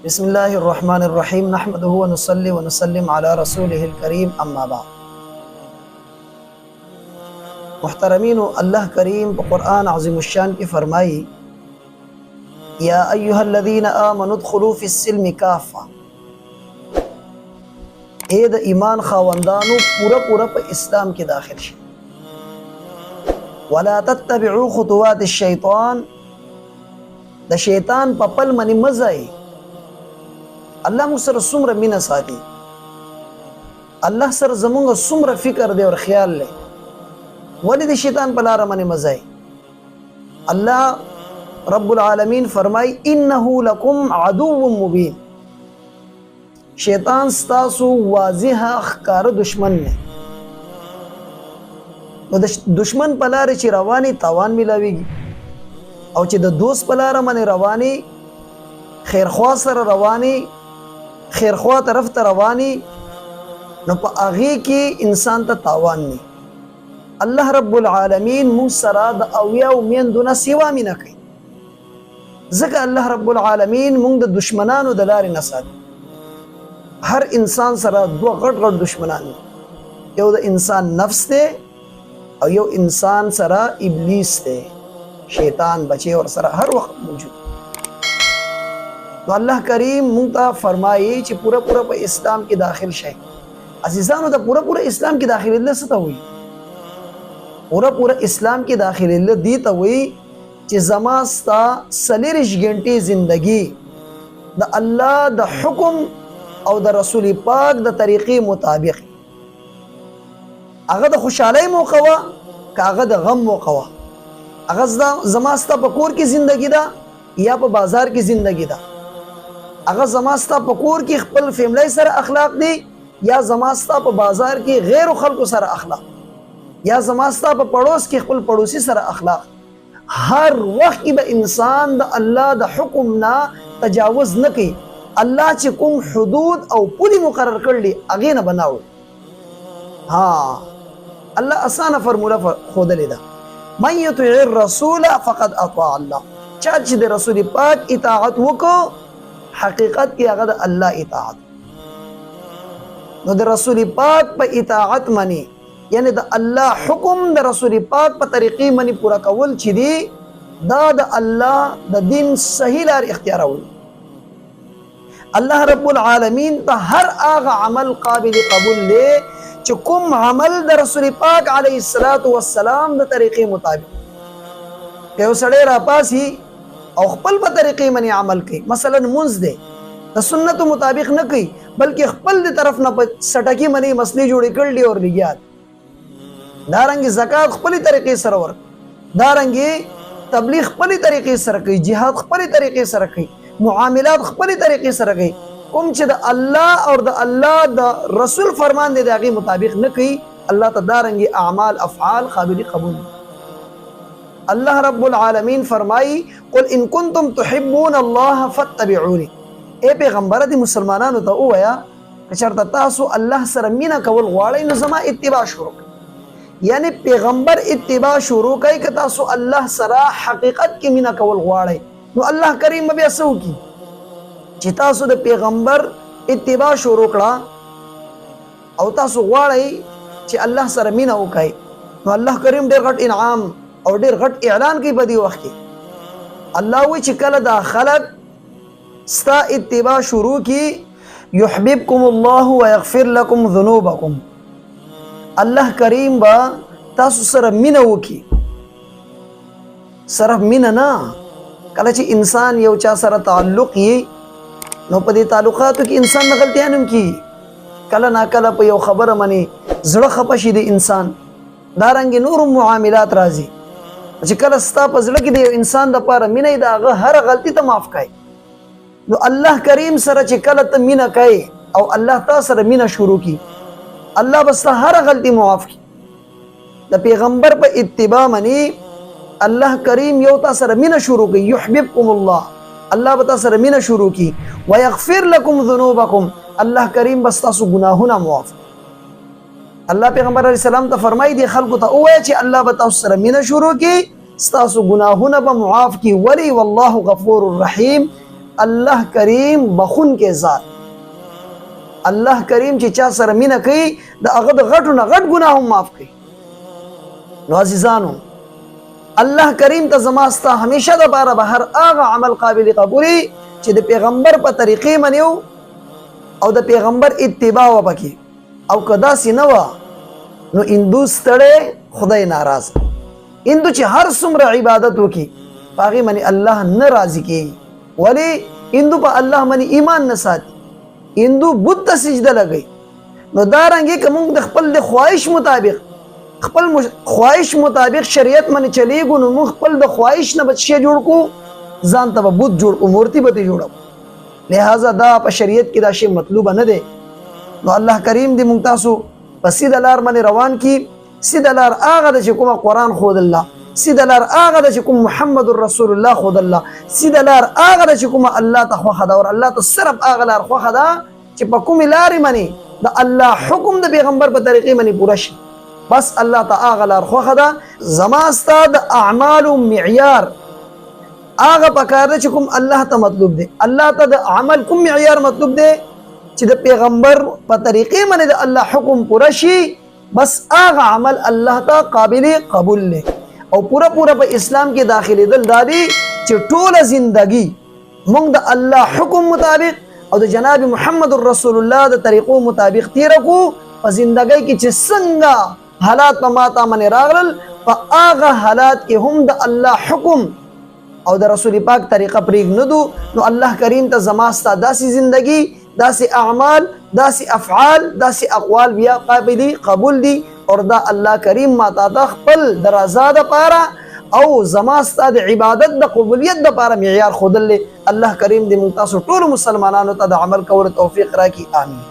بسم الله الرحمن الرحیم نحمده ونصلي ونسلم على رسوله الكريم اما بعد. محترمین، اللہ کریم په قرآن عظیم الشان کی فرمائی یا ایها الذین آمنوا ادخلوا فی السلم کافة، اے د ایمان خاوندانو پورا په اسلام کې داخل شي. ولا تتبعوا خطوات الشیطان، د شیطان په پل منی مزای. الله مو سره څومره مینه ساتي، الله سره زمونږ څومره فکر دی او خیال دی، ولې د شیطان په لاره باندې مزای. الله رب العالمین فرمای انه لکم عدو مبین، شیطان ستاسو واضح ښکار دشمن نه. نو د دشمن په لاره چې رواني تاوان ملاويږي، او چې د دوست په لاره باندې رواني خیرخوا سره رواني خیرخوا طرف ته رواني، نو په هغه کې انسان ته تاوان نه. الله رب العالمین مون سره د اویا او میندونه سیوا مینه کوي، ځکه الله رب العالمین مونږ د دشمنانو د لارې نه ساتي. هر انسان سره دوه غټ دشمنان دي، یو د انسان نفس دی او یو انسان سره ابلیس دی، شیطان بچي ور سره هر وخت موجود. تو الله کریم مونږ ته فرمایي چې پورا په اسلام کې داخل شئ. عزیزانو، د پورا اسلام کې داخل الله څه ته وایي؟ پورا اسلام کې داخل الله دی ته وایي چې زما ستا 40 غنټې زندگی د الله د حکم او د رسول پاک د طریقې مطابق، هغه د خوشحالۍ موقع وا که هغه د غم موقع وا، هغه زما ستا په کور کې زندگی ده یا په بازار کې زندگی ده، هغه زما ستا په کور کې خپل فیملی سره اخلاق دي یا زما ستا په بازار کې غیر خلکو سره اخلاق، یا زما ستا په پڑوس کې خپل پڑوسی سره اخلاق. هر وخت به انسان د الله د حکم نه تجاوز نه کوي. الله چې کوم حدود او پولي مقرر کړلی هغې نه بناو. الله اسانه فرموله ښودلې ده، من یطیع الرسول فقد اطاع الله. چا چې د رسول پاک اطاعت وکړو حقیقت کې هغه د الله اطاعت. نو د رسول پاک په اطاعت منی، یعنی د الله حکم د رسول پاک په طریقې منی پورا کول چې دی، دا د الله د دین صحیح لار اختیارول. الله رب العالمین ته هر هغه عمل قابل قبول دی چې کوم عمل د رسول پاک علیه السلام د طریقې مطابق. که یو سړی راپاسي او خپل په طریقې منی عمل کوي، مثلا منځ دی د سنتو مطابق نه کوي بلکې خپل د طرف نه په سټکی منی مسلې جوړې کړلې او لګیات، دارنګ زکات خپل طریقې سره ورک، دارنګ تبلیغ خپل طریقې سره کوي، jihad خپل طریقې سره کوي، معاملات خپل طریقې سره کوي. کوم چې د الله او د الله د رسول فرمان دی د هغې مطابق نه کوي، الله ته دارنګ اعمال افعال قابل قبول. الله رب العالمین فرمایي قل ان کنتم تحبون الله فاتبعوني. اے پیغمبر د مسلمانانو ته ووایه که چېرته تاسو الله سره مینه کول غواړئ نو زما اتباع شروع کړئ. یعنی پیغمبر اتباع شروع کړئ. که تاسو الله سره حقیقت کې مینه کول غواړئ نو الله کریم بیا څه وکړي چې تاسو د پیغمبر اتباع شروع کړه او تاسو غواړئ چې الله سره مینه وکړئ، نو الله کریم ډېر غټ انعام او ډېر غټ اعلان کوي په دې وخت کې. الله وایي چې کله دا خلک ستا اتباع شروع کی یحببکم الله ویغفر لکم ذنوبکم، الله کریم با تاسو سره مینه وکړي. صرف مینه نه، کله چې انسان یو چا سره تعلق یې نو په دې تعلقاتو کې انسان نه غلطیان هم کیږي. کله ناکله په یو خبره باندې زړه خفه شي د انسان، دارنګې نور معاملات راځي چې کله ستا په زړه کې د یو انسان دپاره مینه د هغه هر غلطي ته معاف کوي. نو الله کریم سره چې کله ته مینه کوي او الله تا سره مینه شروع کی، الله بس هر غلطي معاف کی. د پیغمبر په اتباع منی الله کریم یو تا سره مینه شروع کی، یحببکم الله، الله به تا سره مینه شروع کی، ویغفر لکم ذنوبکم، الله کریم بس تاسو گناهونه معاف. الله پیغمبر علیه السلام ته فرمایي دی خلکو ته ووایه چې الله به تاسو سره مینه شروع کی، ستاسو گناهونه به معاف کی. ولی والله غفور الرحیم، الله کریم بخون کې ذات. الله کریم چې چا سره مینه کوي د هغه د غټو نه غټ ګناه هم معاف کوي. نو عزیزانو الله کریم ته زما ستا همیشه دپاره به هر هغه عمل قابل قبولي چې د پیغمبر په طریقې منیو او د پیغمبر اتباع وپکې، او که داسې نه وه نو هندو ستړی خدای ناراض. هندو چې هر څومره عبادت وکړي په هغې باندې الله نه راضي کېږي. ولې هندو په الله باندې ایمان نه ساتي، هندو بت ته سجده لګوي. نو دارنګې که موږ د خپل د خواهش مطابق خپل خواهش مطابق شریعت باندې چلیږو نو موږ خپل د خواهش نه به شی جوړ کړو، ځان ته به بت جوړ کړو، مورتي به ترې جوړو. لہذا دا په شریعت کې دا شی مطلوبه نه دی. نو الله کریم دې موږ تاسو په سیده لار باندې روان کړي. سیده لار هغه ده چې کومه قرآن ښودله، سیده لار هغه ده چې کوم محمد رسول الله ښودله، سیده لار هغه ده چې کومه الله ته خوښه ده. او الله ته صرف هغه لار خوښه ده چې په کومې لارې باندې د الله حکم د پیغمبر په طریقې باندې پوره شي. بس الله ته هغه لار خوښه ده. زما ستا د اعمالو معیار هغه پکار ده چې کوم الله ته مطلوب دی. الله ته د عمل کوم معیار مطلوب دی چې د پیغمبر په طریقې باندې د الله حکم پوره شي. بس هغه عمل الله ته قابل قبول دی. او پورا په اسلام کې داخلېدل دا دی چې ټوله زندگی موږ د الله حکم مطابق او د جناب محمد رسول الله د طریقو مطابق تیر کو. په زندګۍ کې چې څنګه حالات په ماته باندې راغلل په هغه حالات کې هم د الله حکم او د رسول پاک طریقه پرېږدو. نو الله کریم ته زما ستا داسې زندگی، داسې اعمال، داسې افعال، داسې اقوال بیا قابل قبول دي. اور دا الله کریم ماته د خپل د رضا دپاره او زما ستا د عبادت د قبولیت دپاره معیار ښودلی. الله کریم دې موږ تاسو ټولو مسلمانانو ته د عمل کولو توفیق راکړي. آمین.